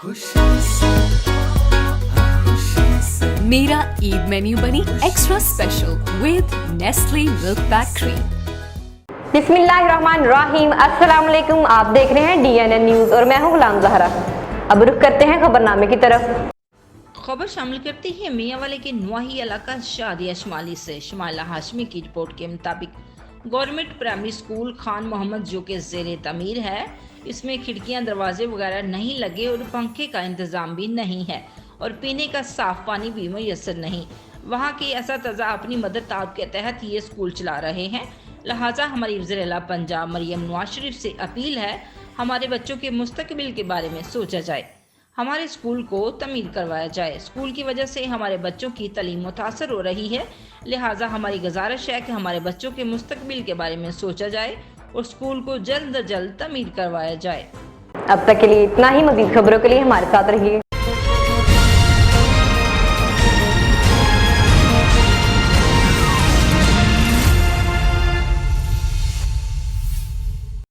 मेरा ईद मेन्यू बनी extra special with Nestle milk pack cream. बिस्मिल्लाहिर्रहमानिर्रहीम, अस्सलाम वालेकुम। आप देख रहे हैं DNN न्यूज़ और मैं हूं गुलाम ज़हरा। अब रुख करते हैं खबरनामे की तरफ। खबर शामिल करते हैं मियांवाली के नवाही इलाका शादिया शमाली से। शमाला हाशमी की रिपोर्ट के मुताबिक government primary school Khan Mohammad जो के ज़ेरे तमीर है, इसमें खिड़कियां दरवाजे वगैरह नहीं लगे और पंखे का इंतज़ाम भी नहीं है और पीने का साफ पानी भी मैसर नहीं। वहाँ के असातिज़ा अपनी मदद ताब के तहत ये स्कूल चला रहे हैं, लिहाजा हमारी वज़ीर-ए-आला पंजाब मरियम नवाज शरीफ से अपील है, हमारे बच्चों के मुस्तकबिल के बारे में सोचा जाए, हमारे स्कूल को तमीर करवाया जाए। स्कूल की वजह से हमारे बच्चों की तालीम मुतासर हो रही है, लिहाजा हमारी गुजारिश है कि हमारे बच्चों के मुस्तकबिल के बारे में सोचा जाए और स्कूल को जल्द अज जल्द तमीर करवाया जाए। अब तक के लिए इतना ही। मज़ीद खबरों के लिए हमारे साथ रहिए।